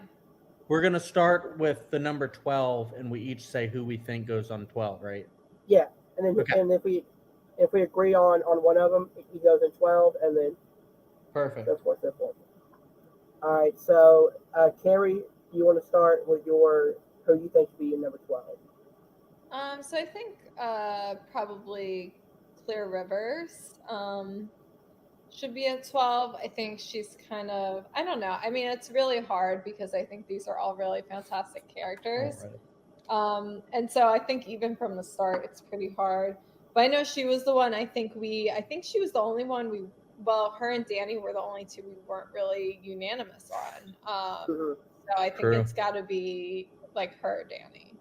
We're going to start with the number 12 and we each say who we think goes on 12, right? Yeah, and then Okay. and if we agree on one of them, he goes in 12, and then Perfect. so forth, so forth. All right. So Carrie, you want to start with who you think should be in number 12? So I think probably Clear Rivers should be at 12. I think she's kind of, I don't know. I mean, it's really hard because I think these are all really fantastic characters. All right. And so I think even from the start, it's pretty hard. But I know she was the one. I think she was the only one well, her and Danny were the only two we weren't really unanimous on. Mhm. So I think True. it's got to be like her, Danny.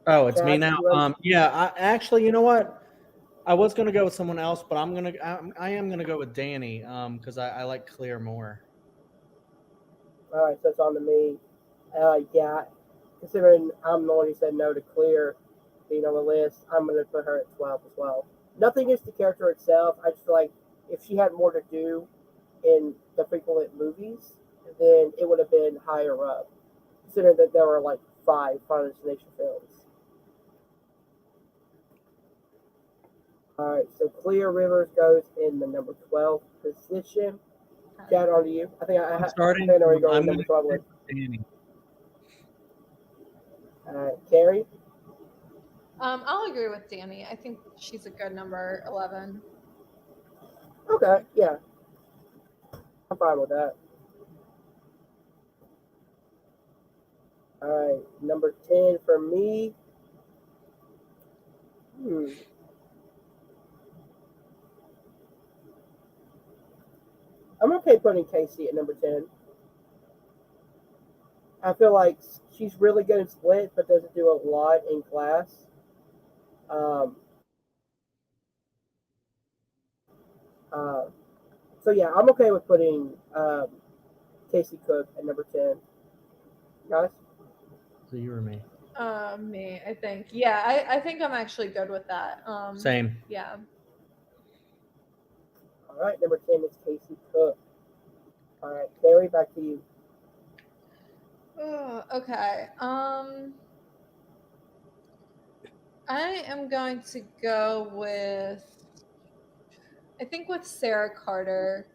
Oh, it's me Chad, now. you ready? Yeah, I actually, you know what? I was gonna go with someone else, but I am gonna go with Danny, because I like Clear more. All right, so it's on to me. Yeah, considering I'm the one who said no to Clear being on the list, I'm going to put her at 12 as well. Nothing against the character itself. I just feel like if she had more to do in the frequent movies, then it would have been higher up, considering that there were like 5 Final Destination films. All right, so Clear Rivers goes in the number 12 position. Chad, on to you. I think I I'm starting. know where you're going I'm with number 12 gonna list. go with Danny. Carrie? I'll agree with Danny. I think she's a good number 11. Okay, yeah. I'm fine with that. All right, number 10 for me. I'm okay putting Casey at number 10. I feel like she's really good in Split, but doesn't do a lot in Class. Um, so yeah, I'm okay with putting Casey Cook at number 10. Guys? So you or me? Me, I think. Yeah, I think I'm actually good with that. Same. Yeah. All right, number 10 is Casey Cook. All right, Carrie, back to you. Okay. I am going to go with, I think with Sarah Carter.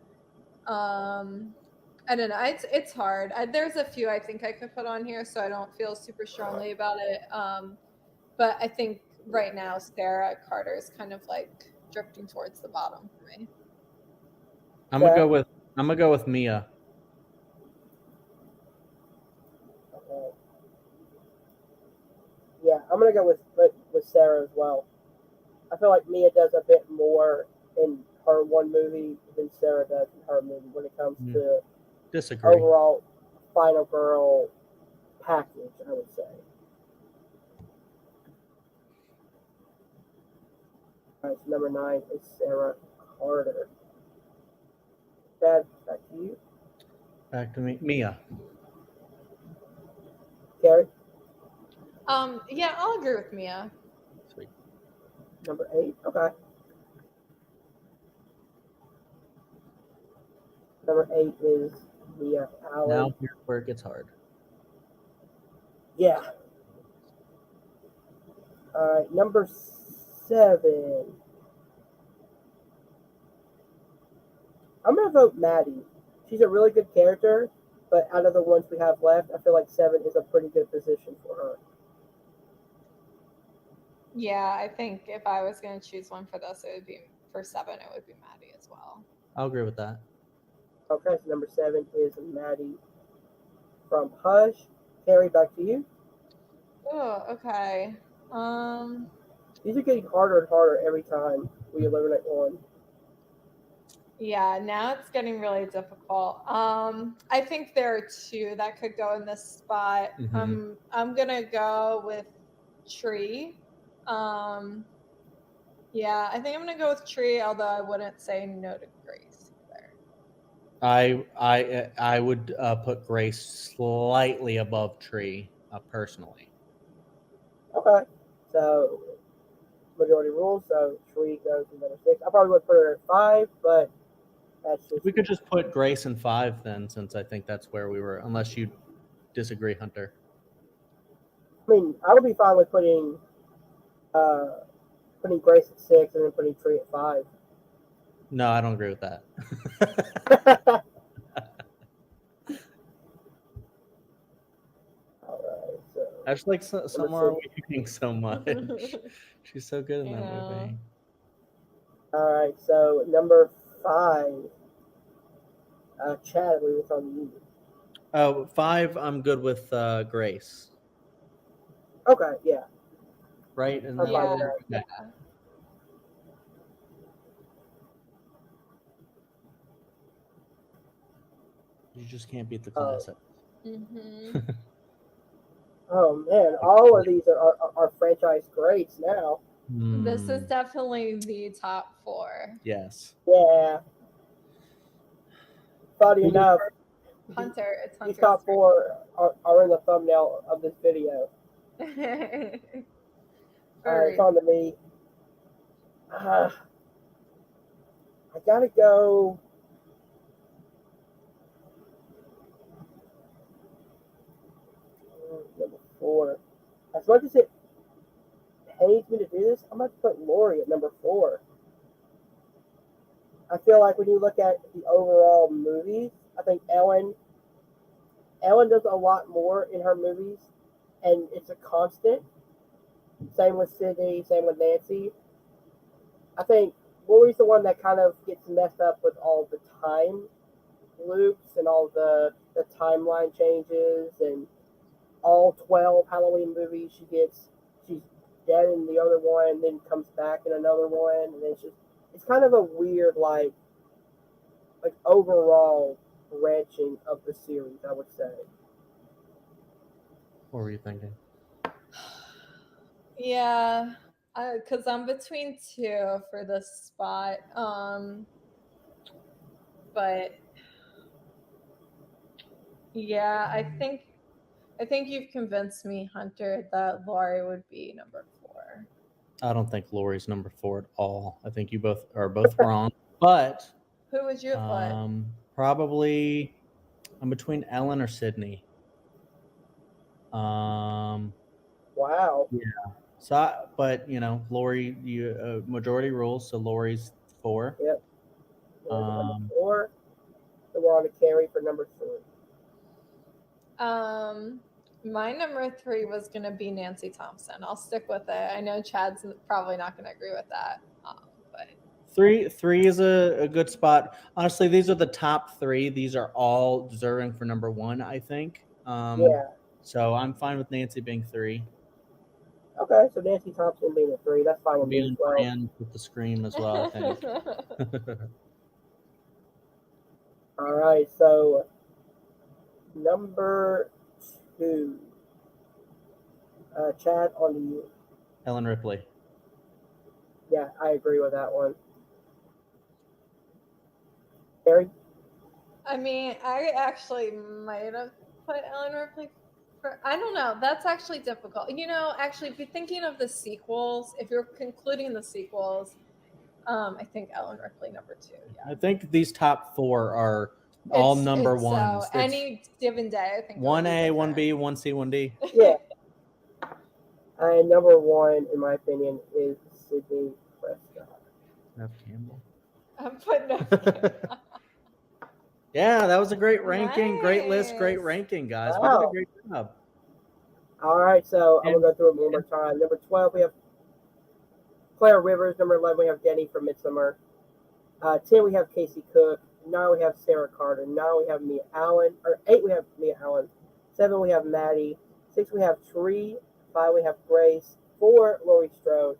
I don't know. It's hard. There's a few I think I could put on here, so I don't feel super strongly about it. But I think right now Sarah Carter is kind of like drifting towards the bottom for me. I'm gonna go with Mia. Okay. Yeah, I'm gonna go with Sarah as well. I feel like Mia does a bit more in her one movie than Sarah does in her movie when it comes to Disagree. overall Final Girl package, I would say. All right, so number 9 is Sarah Carter. Dad, back to you. Back to me. Mia. Carrie, Yeah, I'll agree with Mia. Sweet. number 8. Okay. Number 8 is Mia Allen. Now here's where it gets hard. Yeah. All right, number 7. I'm gonna vote Maddie. She's a really good character, but out of the ones we have left, I feel like 7 is a pretty good position for her. Yeah, I think if I was going to choose one for this, it would be for 7. It would be Maddie as well. I'll agree with that. Okay, so number 7 is Maddie from Hush. Carrie, back to you. Oh, okay. These are getting harder and harder every time we eliminate one. Yeah, now it's getting really difficult. I think there are 2 that could go in this spot. I'm gonna go with Tree. Yeah, I think I'm gonna go with Tree, although I wouldn't say no to Grace either. I would put Grace slightly above Tree personally. Okay, so majority rules, so Tree goes to number 6. I probably would put her at 5, but that's just We could just put Grace in 5 then, since I think that's where we were. Unless you disagree, Hunter. I mean, I would be fine with putting Grace at 6 and then putting Tree at 5. No, I don't agree with that. All right, so I just like Summer Awakening so much. She's so good in that Yeah. movie. all right, so number 5, Chad, we was on you. Oh, 5, I'm good with Grace. Okay, yeah. Right? And I'm fine with Yeah. that. You just can't beat the classic. Mm-hmm. Oh man, all of these are franchise greats now. This is definitely the top 4. Yes. Yeah. Funny enough, Hunter, it's these Hunter's top 4 are in the thumbnail of this video. turn. All right, it's on to me. I gotta go. Number 4. As much as it pains me to do this, I'm going to put Lori at number 4. I feel like when you look at the overall movies, I think Ellen does a lot more in her movies, and it's a constant. Same with Sydney, same with Nancy. I think Lori's the one that kind of gets messed up with all the time loops and all the timeline changes and all 12 Halloween movies she's dead in the other one and then comes back in another one, and it's kind of a weird like overall branching of the series, I would say. What were you thinking? Yeah, because I'm between 2 for this spot. But yeah, I think you've convinced me, Hunter, that Laurie would be number 4. I don't think Lori's number 4 at all. I think you both are wrong. But Who would you have put? probably I'm between Ellen or Sydney. Wow. Yeah. So, but Lori, you majority rules, so Lori's 4. Yep. Number 4. So we're on to Carrie for number 3. My number 3 was gonna be Nancy Thompson. I'll stick with it. I know Chad's probably not gonna agree with that, but 3 is a good spot. Honestly, these are the top 3. These are all deserving for number 1, I think. Yeah. So I'm fine with Nancy being 3. Okay, so Nancy Thompson being a 3, that's fine with me as Being well. brand with the scream as well, I think. All right, so number 2. Chad, on to you. Ellen Ripley. Yeah, I agree with that one. Carrie? I mean, I actually might have put Ellen Ripley for. I don't know. That's actually difficult. Actually, if you're thinking of the sequels, if you're concluding the sequels, I think Ellen Ripley number 2. Yeah. I think these top 4 are all number 1s. So any given day, I think 1A, 1B, 1C, 1D. Yeah. And number one, in my opinion, is Sydney Prescott. Nev Campbell. I'm putting up. Yeah, that was a great ranking, great list, great Nice. ranking, guys. We Wow. did a great job. All right, so I'm And- gonna go through it one more time. Number 12, we have Claire Rivers. Number 11, we have Denny from Midsummer. 10, we have Casey Cook. 9, we have Sarah Carter. 9, we have Mia Allen. Or 8, we have Mia Allen. 7, we have Maddie. 6, we have Tree. 5, we have Grace. 4, Lori Strode.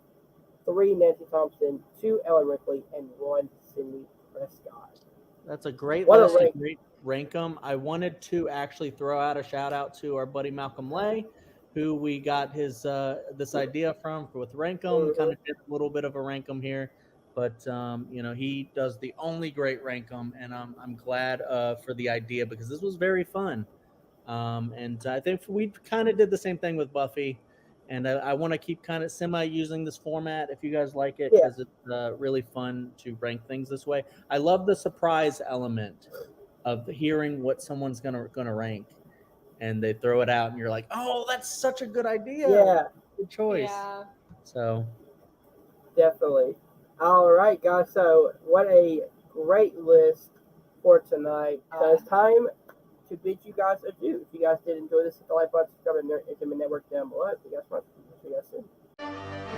3, Nancy Thompson. 2, Ellen Ripley. And 1, Sydney Prescott. That's a great What a list, a rank. great rank 'em. I wanted to actually throw out a shout out to our buddy Malcolm Lay, who we got his this idea from with rank 'em. Kind of did a little bit of a rank 'em here, but you know, he does the only great rank 'em, and I'm glad for the idea because this was very fun. And I think we kind of did the same thing with Buffy. And I want to keep kind of semi using this format if you guys like it, because it's really fun to rank things this way. I love the surprise element of hearing what someone's gonna rank, and they throw it out, and you're like, "Oh, that's such a good idea! Yeah, Good choice." Yeah. So definitely. All right, guys. So, what a great list for tonight. So, it's time to bid you guys adieu. If you guys did enjoy this, hit the like button, subscribe to the Nerd Entertainment Network down below. If you guys want, see you guys soon.